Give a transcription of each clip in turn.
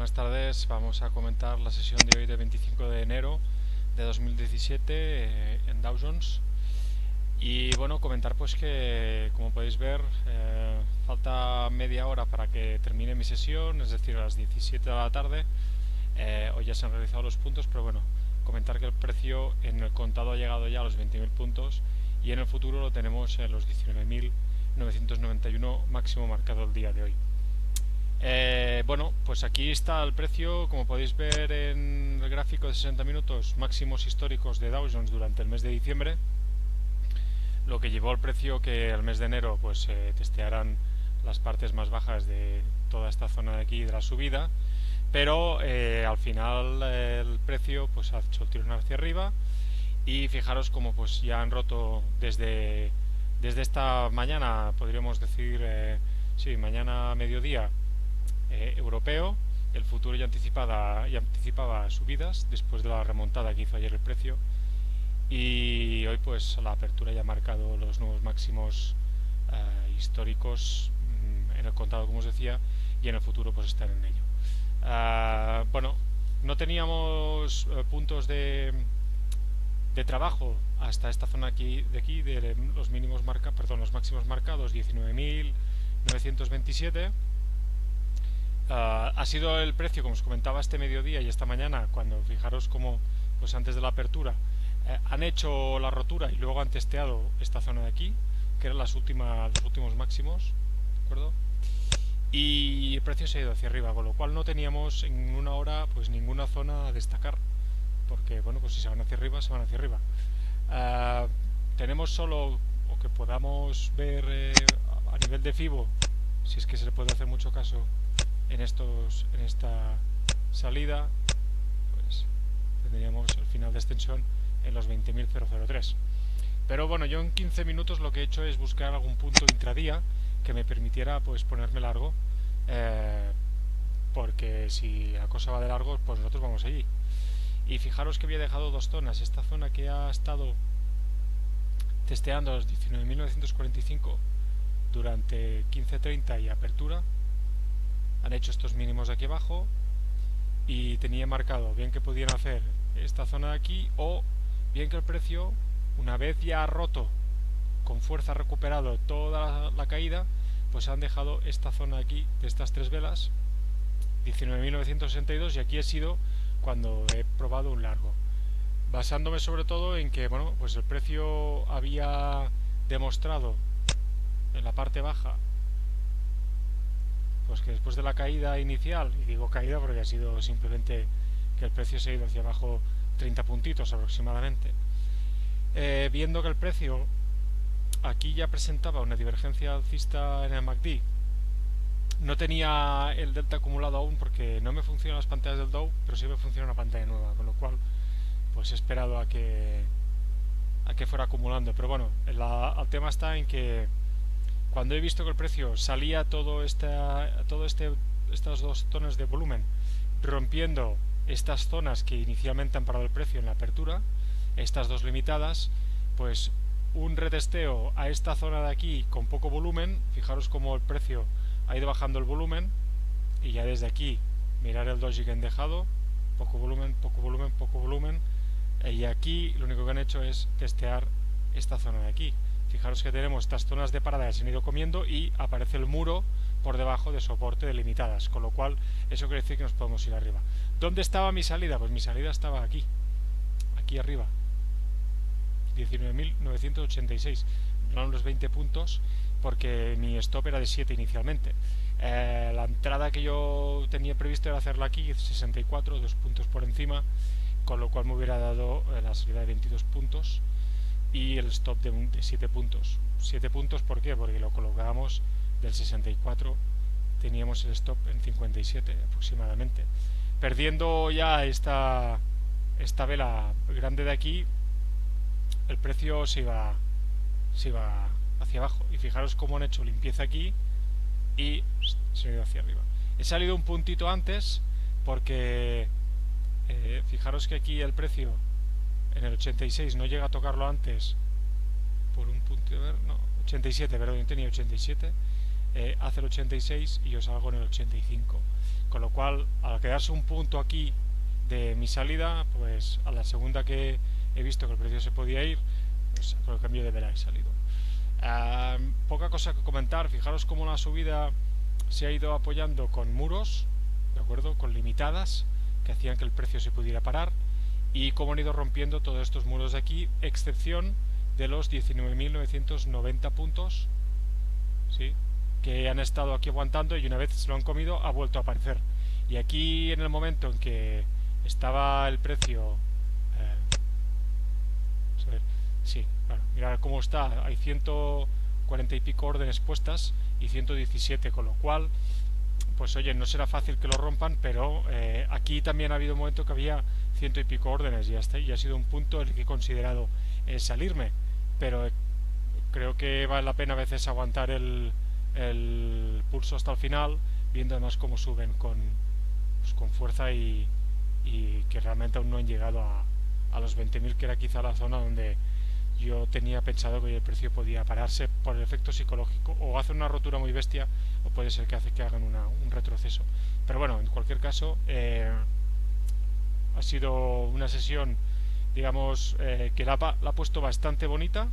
Buenas tardes, vamos a comentar la sesión de hoy de 25 de enero de 2017 en Dow Jones. Y bueno, comentar pues que, como podéis ver, falta media hora para que termine mi sesión, es decir, a las 17 de la tarde. Hoy ya se han realizado los puntos, pero bueno, comentar que el precio en el contado ha llegado ya a los 20.000 puntos y en el futuro lo tenemos en los 19.991 máximo marcado el día de hoy. Bueno, pues aquí está el precio, como podéis ver en el gráfico de 60 minutos, máximos históricos de Dow Jones durante el mes de diciembre, lo que llevó al precio que al mes de enero pues testearan las partes más bajas de toda esta zona de aquí de la subida, pero al final el precio pues ha hecho el tirón hacia arriba y fijaros como pues ya han roto desde esta mañana, podríamos decir, sí, mañana a mediodía europeo. El futuro ya anticipaba subidas después de la remontada que hizo ayer el precio, y hoy pues la apertura ya ha marcado los nuevos máximos históricos en el contado, como os decía, y en el futuro pues están en ello. Bueno, no teníamos puntos de trabajo hasta esta zona de los los máximos marcados, 19.927. Ha sido el precio, como os comentaba, este mediodía y esta mañana, cuando fijaros como pues antes de la apertura han hecho la rotura y luego han testeado esta zona de aquí, que eran los últimos máximos, ¿de acuerdo? Y el precio se ha ido hacia arriba, con lo cual no teníamos en una hora pues ninguna zona a destacar, porque bueno, pues si se van hacia arriba, se van hacia arriba. Tenemos solo, o que podamos ver a nivel de FIBO, si es que se le puede hacer mucho caso en esta salida, pues tendríamos el final de extensión en los 20.003. Pero bueno, yo en 15 minutos lo que he hecho es buscar algún punto intradía que me permitiera pues ponerme largo, porque si la cosa va de largo, pues nosotros vamos allí. Y fijaros que había dejado dos zonas. Esta zona que ha estado testeando los 19.945 durante 15.30 y apertura, han hecho estos mínimos de aquí abajo y tenía marcado bien que podían hacer esta zona de aquí, o bien que el precio, una vez ya ha roto con fuerza, recuperado toda la caída, pues han dejado esta zona de aquí de estas tres velas, 19.962, y aquí he sido cuando he probado un largo, basándome sobre todo en que bueno, pues el precio había demostrado en la parte baja pues que después de la caída inicial, y digo caída porque ha sido simplemente que el precio se ha ido hacia abajo 30 puntitos aproximadamente, viendo que el precio aquí ya presentaba una divergencia alcista en el MACD, no tenía el delta acumulado aún porque no me funcionan las pantallas del Dow, pero sí me funciona una pantalla nueva, con lo cual pues he esperado a que fuera acumulando. Pero bueno, el tema está en que cuando he visto que el precio salía estas dos zonas de volumen, rompiendo estas zonas que inicialmente han parado el precio en la apertura, estas dos limitadas, pues un retesteo a esta zona de aquí con poco volumen. Fijaros cómo el precio ha ido bajando el volumen, y ya desde aquí mirar el doji que han dejado, poco volumen, poco volumen, poco volumen, y aquí lo único que han hecho es testear esta zona de aquí. Fijaros que tenemos estas zonas de parada que se han ido comiendo y aparece el muro por debajo de soporte de limitadas, con lo cual eso quiere decir que nos podemos ir arriba. ¿Dónde estaba mi salida? Pues mi salida estaba aquí arriba, 19.986, no los 20 puntos, porque mi stop era de 7 inicialmente. La entrada que yo tenía previsto era hacerla aquí, 64, 2 puntos por encima, con lo cual me hubiera dado la salida de 22 puntos y el stop de 7 puntos. 7 puntos, ¿por qué? Porque lo colocábamos del 64, teníamos el stop en 57 aproximadamente. Perdiendo ya esta vela grande de aquí, el precio se iba hacia abajo, y fijaros cómo han hecho limpieza aquí y se ha ido hacia arriba. He salido un puntito antes porque fijaros que aquí el precio en el 86 no llega a tocarlo antes por un punto, 87, perdón, yo tenía 87, hace el 86 y yo salgo en el 85, con lo cual al quedarse un punto aquí de mi salida, pues a la segunda que he visto que el precio se podía ir, pues por el cambio de vela he salido. Poca cosa que comentar. Fijaros cómo la subida se ha ido apoyando con muros, de acuerdo, con limitadas que hacían que el precio se pudiera parar, y cómo han ido rompiendo todos estos muros de aquí, excepción de los 19.990 puntos, ¿sí?, que han estado aquí aguantando, y una vez se lo han comido ha vuelto a aparecer. Y aquí, en el momento en que estaba el precio, a ver, sí, claro, mirad cómo está, hay 140 y pico órdenes puestas y 117, con lo cual, pues oye, no será fácil que lo rompan, pero aquí también ha habido un momento que había ciento y pico órdenes, y ha sido un punto en el que he considerado salirme, pero creo que vale la pena a veces aguantar el pulso hasta el final, viendo además cómo suben pues, con fuerza, y que realmente aún no han llegado a los 20.000, que era quizá la zona donde yo tenía pensado que el precio podía pararse por el efecto psicológico, o hace una rotura muy bestia, o puede ser que hace que hagan un retroceso. Pero bueno, en cualquier caso, ha sido una sesión, digamos, que la ha puesto bastante bonita.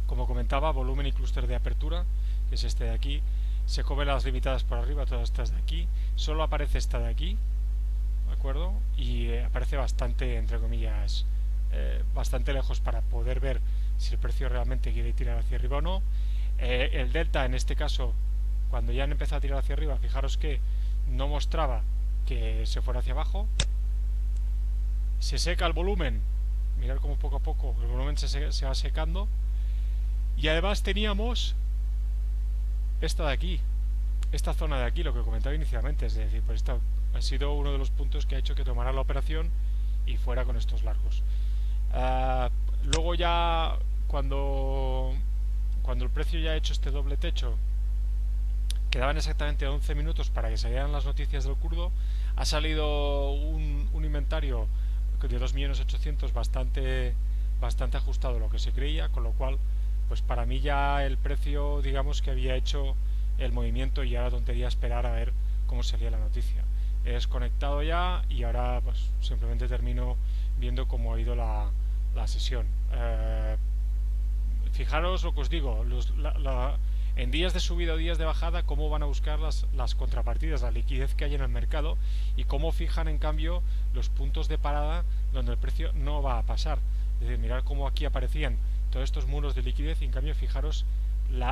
Como comentaba, volumen y clúster de apertura, que es este de aquí. Se come las limitadas por arriba, todas estas de aquí. Solo aparece esta de aquí, ¿de acuerdo? Y aparece bastante, entre comillas, bastante lejos para poder ver si el precio realmente quiere tirar hacia arriba o no. El delta, en este caso, cuando ya han empezado a tirar hacia arriba, fijaros que no mostraba que se fuera hacia abajo. Se seca el volumen, mirad cómo poco a poco el volumen se va secando. Y además teníamos esta de aquí, esta zona de aquí, lo que comentaba inicialmente, es decir, pues esta ha sido uno de los puntos que ha hecho que tomara la operación y fuera con estos largos. Luego ya cuando el precio ya ha hecho este doble techo, quedaban exactamente 11 minutos para que salieran las noticias del crudo. Ha salido un inventario de 2.800.000 bastante ajustado a lo que se creía, con lo cual, pues para mí ya el precio, digamos que había hecho el movimiento, y ahora tontería esperar a ver cómo salía la noticia. He desconectado ya y ahora pues simplemente termino viendo cómo ha ido la sesión. Fijaros lo que os digo, en días de subida o días de bajada, cómo van a buscar las contrapartidas, la liquidez que hay en el mercado, y cómo fijan en cambio los puntos de parada donde el precio no va a pasar. Es decir, mirad cómo aquí aparecían todos estos muros de liquidez, y en cambio fijaros,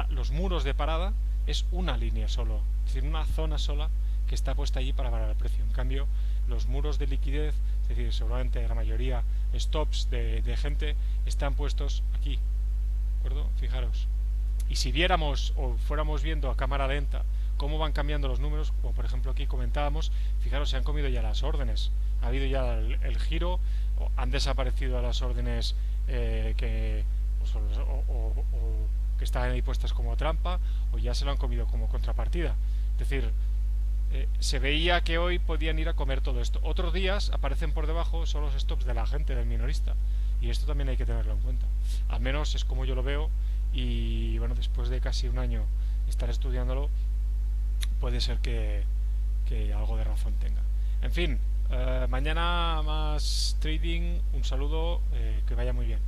los muros de parada es una línea solo, es decir, una zona sola que está puesta allí para parar el precio. En cambio, los muros de liquidez, es decir, seguramente la mayoría stops de gente, están puestos aquí, ¿de acuerdo? Fijaros. Y si viéramos o fuéramos viendo a cámara lenta cómo van cambiando los números, como por ejemplo aquí comentábamos, fijaros, se han comido ya las órdenes, ha habido ya el giro, o han desaparecido las órdenes que que estaban ahí puestas como trampa, o ya se lo han comido como contrapartida. Es decir, se veía que hoy podían ir a comer todo esto. Otros días aparecen por debajo solo los stops de la gente, del minorista, y esto también hay que tenerlo en cuenta. Al menos es como yo lo veo, y bueno, después de casi un año estar estudiándolo, puede ser que algo de razón tenga. En fin, mañana más trading. Un saludo, que vaya muy bien.